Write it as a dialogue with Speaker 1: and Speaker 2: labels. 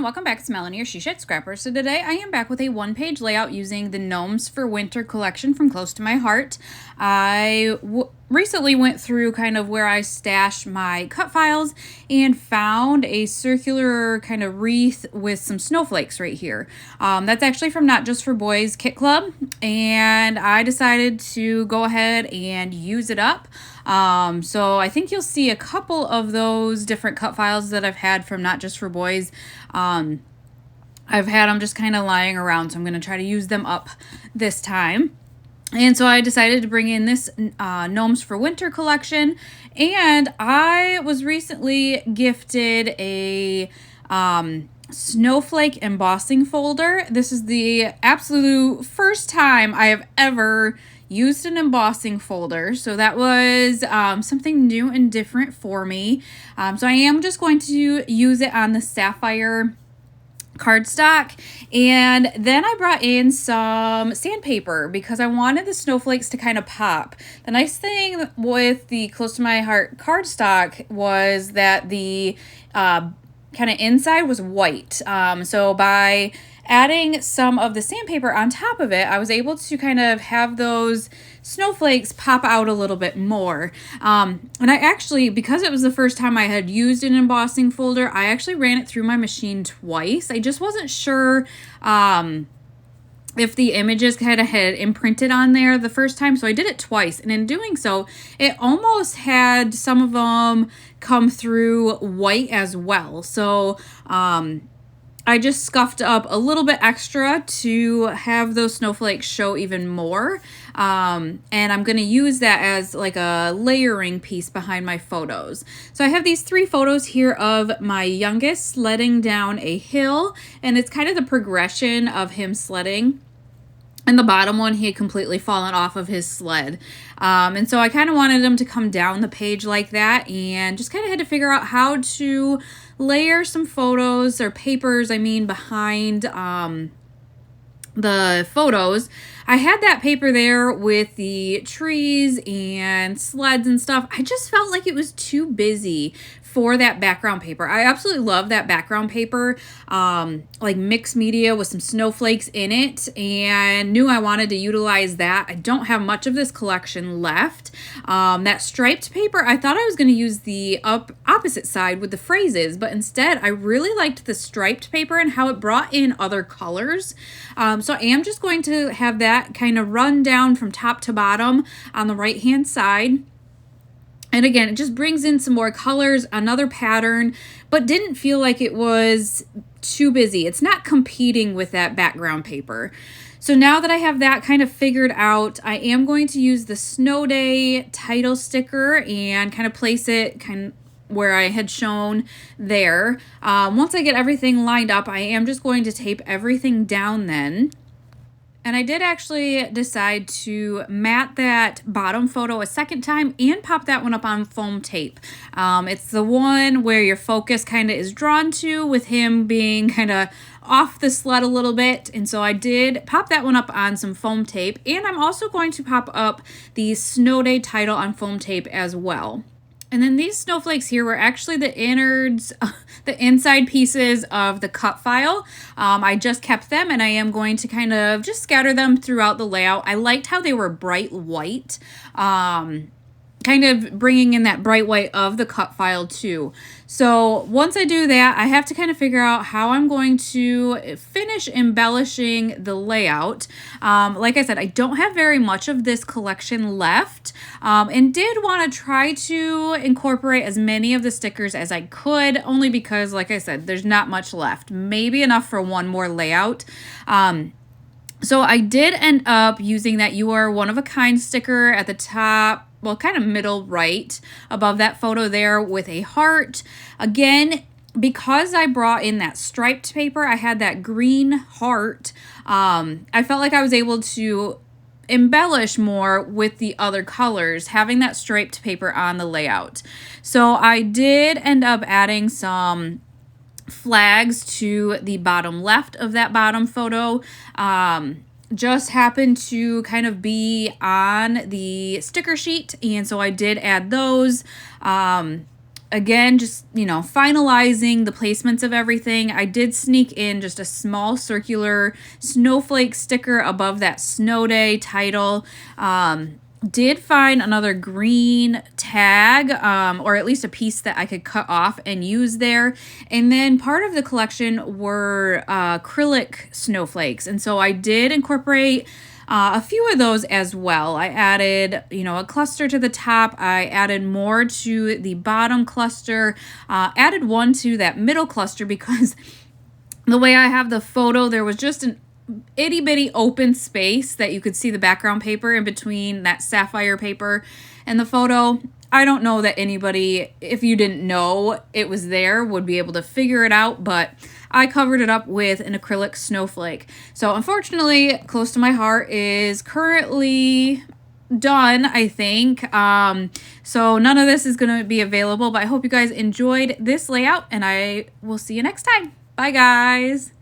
Speaker 1: Welcome back. It's Melanie, your She Shed Scrapper. So today I am back with a one-page layout using the Gnomes for Winter collection from Close to My Heart. I recently went through kind of where I stash my cut files and found a circular kind of wreath with some snowflakes right here. That's actually from Not Just for Boys Kit Club, and I decided to go ahead and use it up. So I think you'll see a couple of those different cut files that I've had from Not Just for Boys. I've had them just kind of lying around, so I'm going to try to use them up this time. And so I decided to bring in this Gnomes for Winter collection, and I was recently gifted a snowflake embossing folder. This is the absolute first time I have ever used an embossing folder, so that was something new and different for me. So I am just going to use it on the sapphire cardstock, and then I brought in some sandpaper because I wanted the snowflakes to kind of pop. The nice thing with the Close to My Heart cardstock was that the kind of inside was white. So by adding some of the sandpaper on top of it, I was able to kind of have those snowflakes pop out a little bit more. And I actually, because it was the first time I had used an embossing folder, I actually ran it through my machine twice. I just wasn't sure if the images kind of had imprinted on there the first time, so I did it twice, and in doing so, it almost had some of them come through white as well. So I just scuffed up a little bit extra to have those snowflakes show even more. And I'm going to use that as like a layering piece behind my photos. So I have these 3 photos here of my youngest sledding down a hill, and it's kind of the progression of him sledding. And the bottom one, he had completely fallen off of his sled. And so I kind of wanted him to come down the page like that, and just kind of had to figure out how to layer some photos or papers, behind the photos. I had that paper there with the trees and sleds and stuff. I just felt like it was too busy for that background paper. I absolutely love that background paper, like mixed media with some snowflakes in it, and knew I wanted to utilize that. I don't have much of this collection left. That striped paper, I thought I was going to use the opposite side with the phrases, but instead I really liked the striped paper and how it brought in other colors. So I am just going to have that kind of run down from top to bottom on the right hand side. And again, it just brings in some more colors, another pattern, but didn't feel like it was too busy. It's not competing with that background paper. So now that I have that kind of figured out, I am going to use the Snow Day title sticker and kind of place it where I had shown there. Once I get everything lined up, I am just going to tape everything down then. And I did actually decide to mat that bottom photo a second time and pop that one up on foam tape. It's the one where your focus kind of is drawn to, with him being kind of off the sled a little bit. And so I did pop that one up on some foam tape. And I'm also going to pop up the Snow Day title on foam tape as well. And then these snowflakes here were actually the innards, the inside pieces of the cut file. I just kept them, and I am going to kind of just scatter them throughout the layout. I liked how they were bright white, kind of bringing in that bright white of the cut file too. So once I do that, I have to kind of figure out how I'm going to finish embellishing the layout. Like I said, I don't have very much of this collection left, and did want to try to incorporate as many of the stickers as I could, only because, like I said, there's not much left. Maybe enough for one more layout. So I did end up using that "You Are One of a Kind" sticker at the top, well, kind of middle right above that photo there, with a heart. Again, because I brought in that striped paper, I had that green heart. I felt like I was able to embellish more with the other colors, having that striped paper on the layout. So I did end up adding some flags to the bottom left of that bottom photo, just happened to kind of be on the sticker sheet, and so I did add those. Again, just, you know, finalizing the placements of everything. I did sneak in just a small circular snowflake sticker above that snow day title. Did find another green tag, or at least a piece that I could cut off and use there. And then part of the collection were acrylic snowflakes. And so I did incorporate a few of those as well. I added, you know, a cluster to the top. I added more to the bottom cluster, added one to that middle cluster because the way I have the photo, there was just an itty bitty open space that you could see the background paper in between that sapphire paper and the photo. I don't know that anybody, if you didn't know it was there, would be able to figure it out, but I covered it up with an acrylic snowflake. So unfortunately, Close to My Heart is currently done, I think. So none of this is going to be available, but I hope you guys enjoyed this layout, and I will see you next time. Bye, guys.